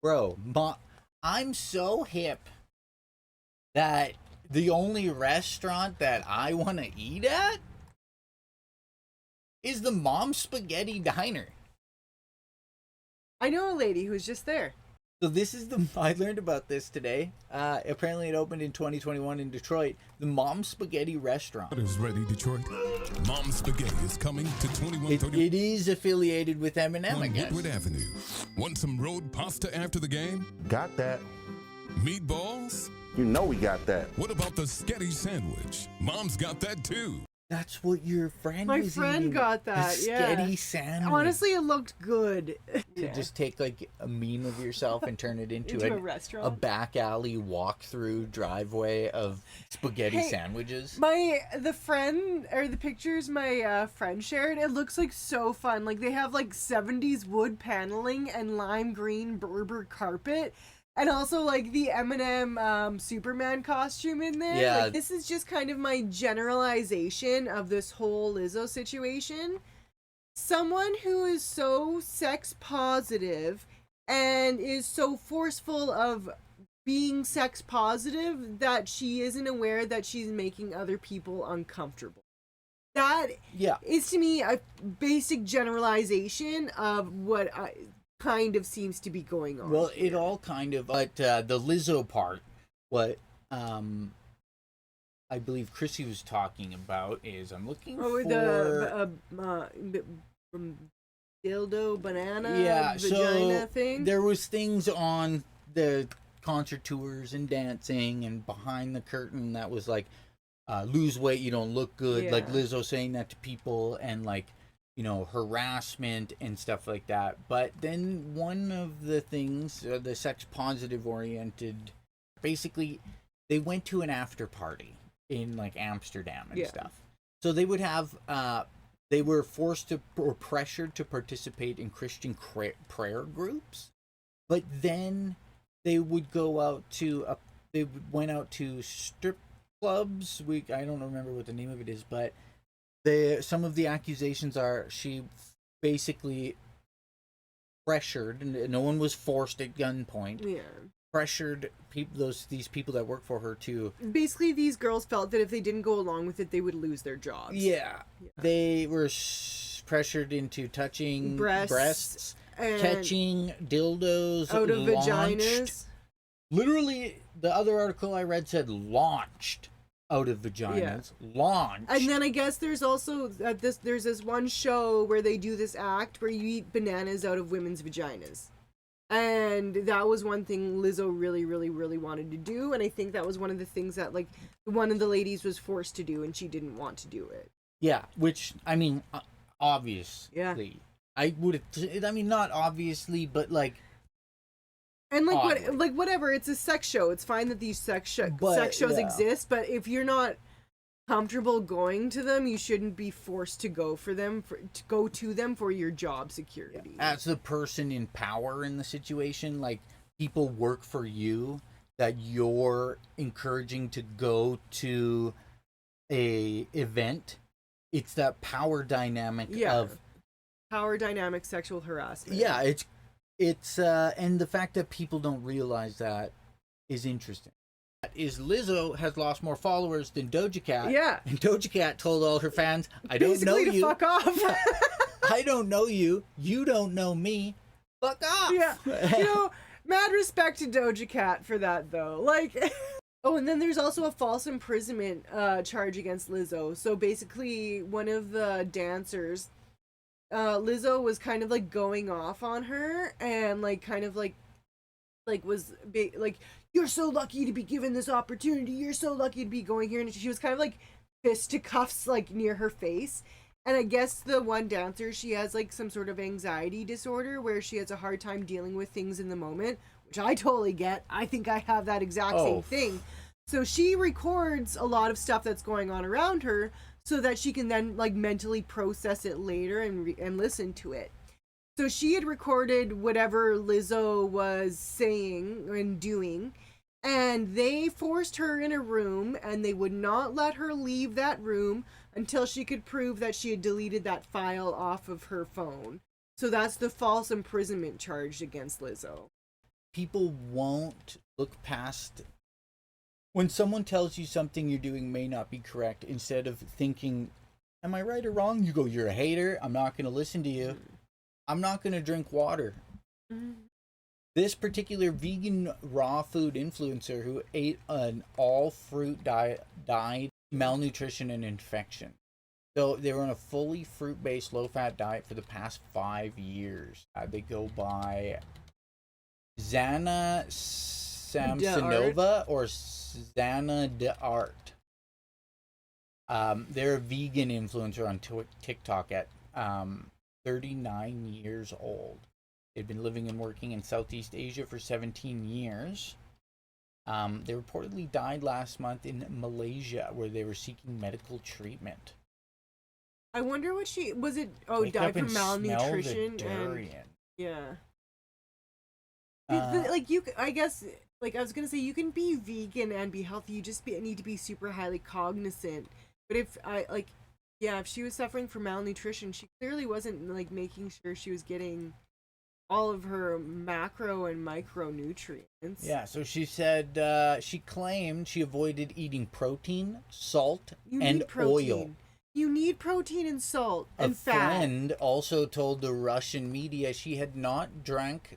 Bro, I'm so hip that the only restaurant that I want to eat at is the Mom Spaghetti Diner. I know a lady who's just there. So this is I learned about this today. Apparently it opened in 2021 in Detroit. The Mom Spaghetti restaurant. It is ready, Detroit. Mom Spaghetti is coming to 2130. It is affiliated with Eminem, I guess. Woodward Avenue. Want some road pasta after the game? Got that. Meatballs? You know we got that. What about the Sketty sandwich? Mom's got that too. That's what your friend My was friend eating. got that, The yeah. Sketty sandwich. Honestly, it looked good. To just take like a meme of yourself and turn it into, Into a restaurant? a back alley walk-through driveway of spaghetti sandwiches. The pictures my friend shared, it looks like so fun. Like they have like 70s wood paneling and lime green Berber carpet. And also, like, the Eminem Superman costume in there. Yeah. Like, this is just kind of my generalization of this whole Lizzo situation. Someone who is so sex positive and is so forceful of being sex positive that she isn't aware that she's making other people uncomfortable. That is, to me, a basic generalization of what kind of seems to be going on. Well, it all kind of, but the Lizzo part, what I believe Krissy was talking about is I'm looking for the dildo banana vagina thing. There was things on the concert tours and dancing and behind the curtain that was like, lose weight, you don't look good. Like Lizzo saying that to people and like, you know, harassment and stuff like that. But then one of the things, the sex positive oriented, basically they went to an after party in like Amsterdam and stuff. So they would have, they were forced to or pressured to participate in Christian prayer groups. But then they would go out to, they went out to strip clubs. I don't remember what the name of it is, but some of the accusations are she basically pressured, and no one was forced at gunpoint. Pressured these people that work for her to. Basically, these girls felt that if they didn't go along with it, they would lose their jobs. They were pressured into touching breasts catching dildos out of launched. vaginas. Literally, the other article I read said launched out of vaginas. Launched. And then I guess there's also there's this one show where they do this act where you eat bananas out of women's vaginas. And that was one thing Lizzo really, really, really wanted to do. And I think that was one of the things that, like, one of the ladies was forced to do and she didn't want to do it. Yeah, which, I mean, obviously. Yeah. I would have, I mean, not obviously, but, like. And, like, whatever, it's a sex show. It's fine that these sex shows exist, but if you're not comfortable going to them, you shouldn't be forced to go to them for your job security. As the person in power in the situation, like, people work for you that you're encouraging to go to a event. It's that power dynamic of power dynamic sexual harassment. Yeah, it's and the fact that people don't realize that is interesting. Lizzo has lost more followers than Doja Cat. Yeah. And Doja Cat told all her fans, I don't know you. Basically to fuck off. I don't know you. You don't know me. Fuck off. Yeah. You know, mad respect to Doja Cat for that, though. Like, oh, and then there's also a false imprisonment charge against Lizzo. So basically, one of the dancers, Lizzo was kind of like going off on her and like kind of like was like, you're so lucky to be given this opportunity. You're so lucky to be going here. And she was kind of like fisticuffs like near her face. And I guess the one dancer, she has like some sort of anxiety disorder where she has a hard time dealing with things in the moment, which I totally get. I think I have that exact same thing. So she records a lot of stuff that's going on around her so that she can then like mentally process it later and listen to it. So she had recorded whatever Lizzo was saying and doing, and they forced her in a room and they would not let her leave that room until she could prove that she had deleted that file off of her phone. So that's the false imprisonment charge against Lizzo. people won't look past when someone tells you something you're doing may not be correct. Instead of thinking, am I right or wrong? You go, you're a hater. I'm not going to listen to you. I'm not going to drink water. This particular vegan raw food influencer who ate an all fruit diet died malnutrition and infection. So they were on a fully fruit-based, low-fat diet for the past 5 years. They go by Zana Samsonova or Zana DeArt. They're a vegan influencer on TikTok at 39 years old. They've been living and working in Southeast Asia for 17 years. They reportedly died last month in Malaysia, where they were seeking medical treatment. I wonder what she was. It Wake died up from and smell the malnutrition durian. yeah. Like you, I guess. Like I was gonna say, you can be vegan and be healthy. You just need to be super highly cognizant. But if if she was suffering from malnutrition, she clearly wasn't like making sure she was getting all of her macro and micronutrients. Yeah, so she said she claimed she avoided eating protein, salt, and oil. You need protein and salt and fat. A friend also told the Russian media she had not drunk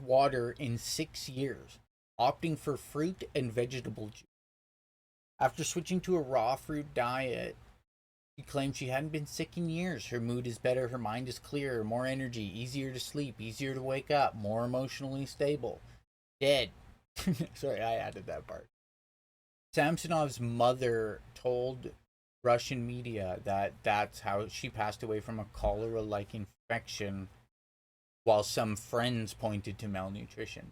water in 6 years, opting for fruit and vegetable juice. After switching to a raw fruit diet, she claimed she hadn't been sick in years. Her mood is better, her mind is clearer, more energy, easier to sleep, easier to wake up, more emotionally stable. Dead. Sorry, I added that part. Samsonov's mother told Russian media that that's how she passed away from a cholera-like infection, while some friends pointed to malnutrition.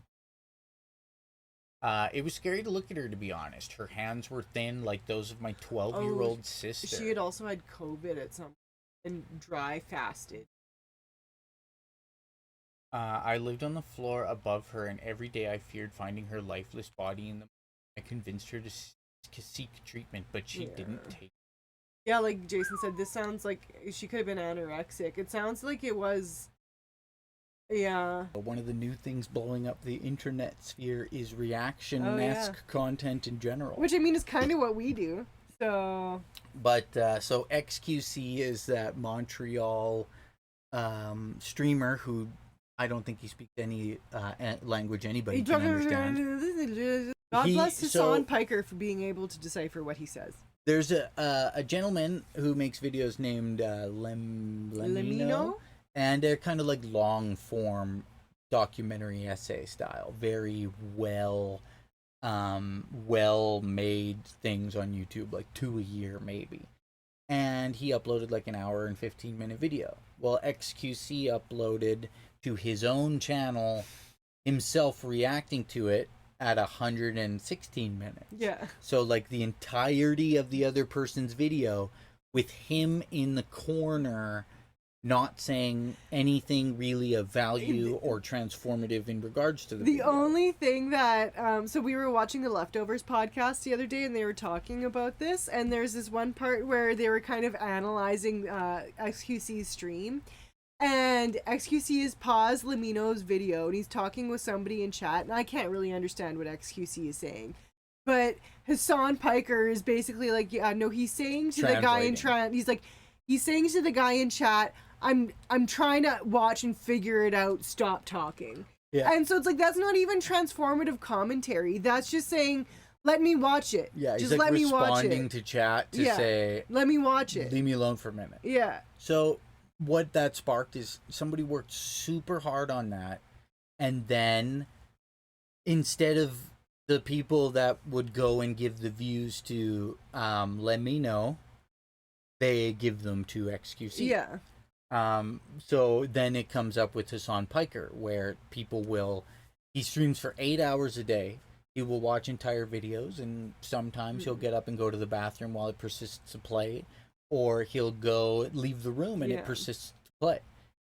It was scary to look at her, to be honest. Her hands were thin, like those of my 12-year-old sister. She had also had COVID at some and dry fasted. I lived on the floor above her, and every day I feared finding her lifeless body in the. I convinced her to seek treatment, but she didn't take it. Yeah, like Jason said, this sounds like she could have been anorexic. It sounds like it was. Yeah. One of the new things blowing up the internet sphere is reaction-esque content in general. Which, I mean, is kind of what we do. So. But, so XQC is that Montreal streamer who I don't think he speaks any language anybody can understand. God bless Hassan Piker for being able to decipher what he says. There's a gentleman who makes videos named Lemino. And they're kind of like long form documentary essay style. Very well made things on YouTube, like 2 a year maybe. And he uploaded like an hour and 15-minute video. Well, XQC uploaded to his own channel himself reacting to it at 116 minutes. Yeah. So like the entirety of the other person's video with him in the corner not saying anything really of value or transformative in regards to the video. Only thing that so we were watching the Leftovers podcast the other day, and they were talking about this, and there's this one part where they were kind of analyzing XQC's stream, and XQC has paused Lemino's video, and he's talking with somebody in chat, and I can't really understand what XQC is saying. But Hassan Piker is basically like, he's saying to the guy in chat, he's saying to the guy in chat, I'm trying to watch and figure it out, stop talking. Yeah. And so it's like, that's not even transformative commentary. That's just saying, let me watch it. Yeah, just he's like let me watch it. responding to chat to say, let me watch it. Leave me alone for a minute. Yeah. So what that sparked is somebody worked super hard on that, and then instead of the people that would go and give the views to Lemino, they give them to XQC. Yeah. So then it comes up with Hassan Piker, where he streams for 8 hours a day. He will watch entire videos, and sometimes he'll get up and go to the bathroom while it persists to play, or he'll go leave the room and it persists to play.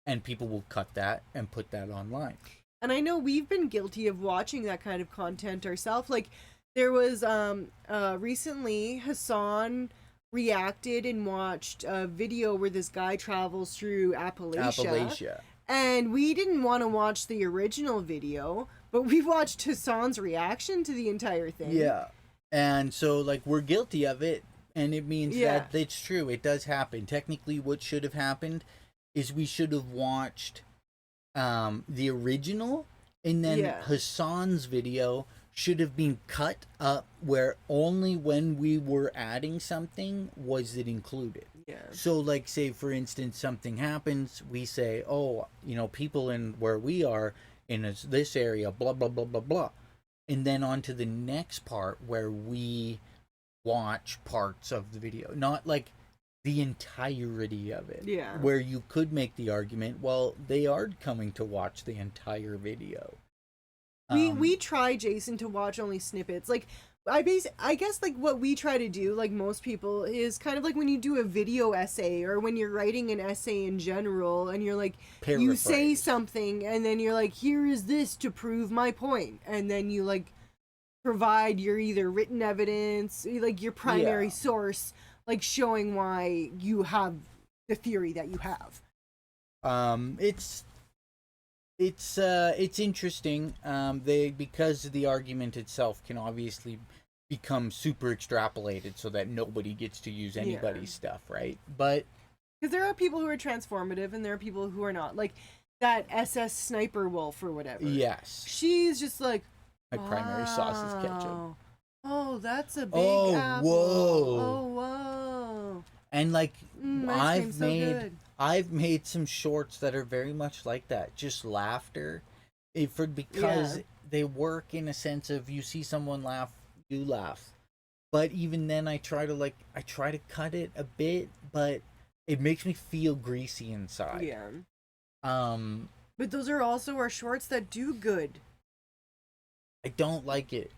And people will cut that and put that online. And I know we've been guilty of watching that kind of content ourselves. Like, there was recently Hassan reacted and watched a video where this guy travels through Appalachia. And we didn't want to watch the original video, But we watched Hassan's reaction to the entire thing. Yeah. And so, like, we're guilty of it, and it means Yeah. that it's true. It does happen. Technically, what should have happened is we should have watched the original, and then Yeah. Hassan's video should have been cut up where only when we were adding something was it included. Yeah. So, like, say, for instance, something happens, we say, oh, you know, people in where we are in this area, blah, blah, blah, blah, blah. And then on to the next part where we watch parts of the video. Not, like, the entirety of it. Yeah. Where you could make the argument, well, they are coming to watch the entire video. We try, Jason, to watch only snippets. Like, I guess like what we try to do, like most people, is kind of like when you do a video essay or when you're writing an essay in general, and you're like, you say Paraphrase. something, and then you're like, here is this to prove my point, and then you like provide your either written evidence, like your primary Yeah. source, like showing why you have the theory that you have. It's interesting. Because the argument itself can obviously become super extrapolated so that nobody gets to use anybody's stuff, right? But Because there are people who are transformative and there are people who are not. Like that SS Sniper Wolf or whatever. yes, She's just like, my primary sauce is ketchup. "Wow. Oh, that's a big Oh, apple. whoa. Oh, whoa. And like Ice cream's so good." I've made some shorts that are very much like that, just laughter. Because Yeah. they work in a sense of you see someone laugh, you laugh. But even then I try to cut it a bit, but it makes me feel greasy inside. Yeah. Um But those are also our shorts that do good. I don't like it.